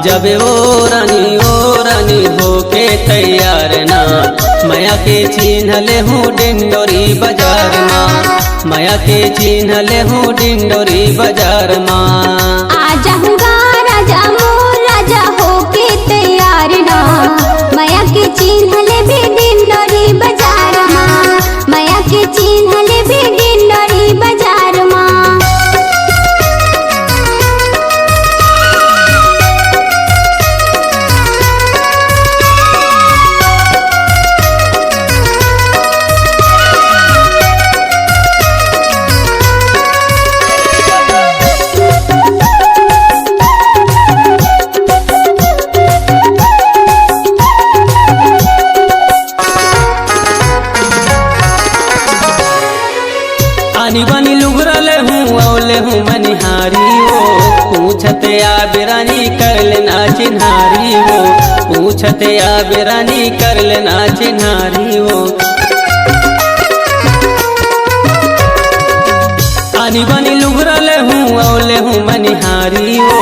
जब ओ रानी होके तैयार ना माया के चिन्हले हूँ डिंडोरी बाजार माँ, माया के चिन्हले हूँ डिंडोरी बाजार माँ। आ जाऊंगा राजा मोर राजा होके तैयार ना माया के चिन्हले भी डिंडोरी बाजार माँ, माया के चिन्हले भी डिंडोरी बाजार माँ। आनी बानी लुगरले हूँ औले हूँ मनिहारी हो, पूछते आ बिरानी कर लेना चिन्हारी हो, पूछते आ बिरानी कर लेना चिन्हारी हो। आनी बानी लुगरले हूँ औले हूँ मनिहारी हो,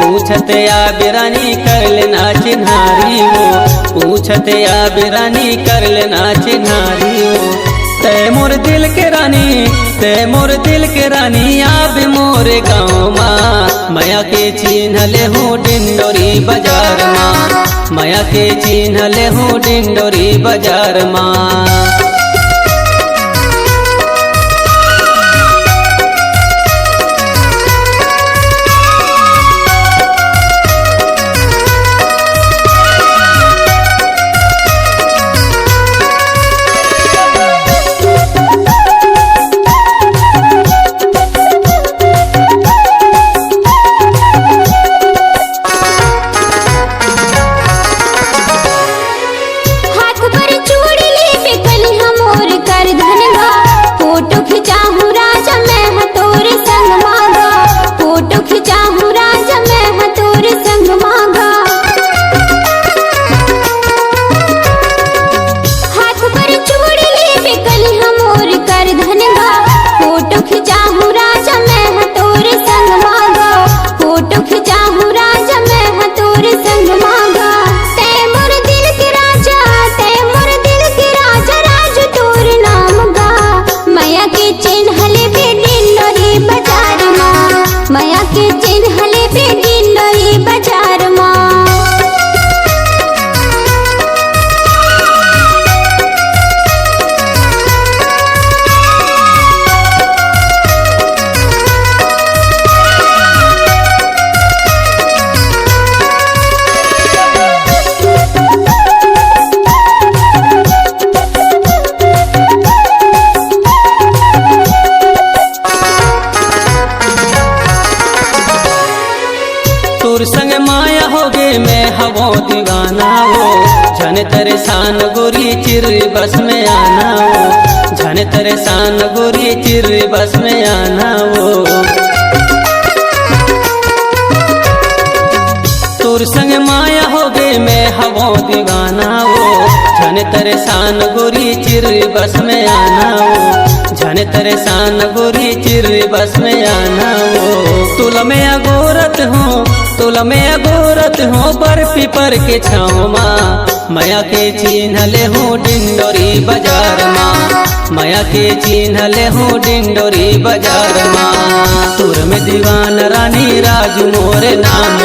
पूछते आ बिरानी कर लेना चिन्हारी हो, पूछते आ बिरानी कर लेना चिन्हारी हो। ते मोर दिल के रानी, ते मोर दिल के रानी आप मोरे गाँव माँ, माया के चिन्हले हूँ डिंडोरी बाजार माँ, माया के चिन्हले हूँ डिंडोरी बाजार माँ। तोर संग माया होगे मैं हवो दीवाना हो, झन तेरे सान गोरी चिर बस में आना हो, झन तेरे सान गोरी चिर बस में आना हो। तोर संग माया होगे मैं हवो दीवाना हो, झन तेरे सान गोरी चिर बस में आना हो, झन तेरे सान गोरी चिर बस में आना हो। तुल में अगोरत हूँ, तुल में अगोरत हूँ बर्फी पर के छाँव माँ, माया के चिन्हले हूँ डिंडोरी बाजार माँ, माया के चिन्हले हूँ डिंडोरी बाजार माँ। तुर में दीवान रानी राजू मोरे नाम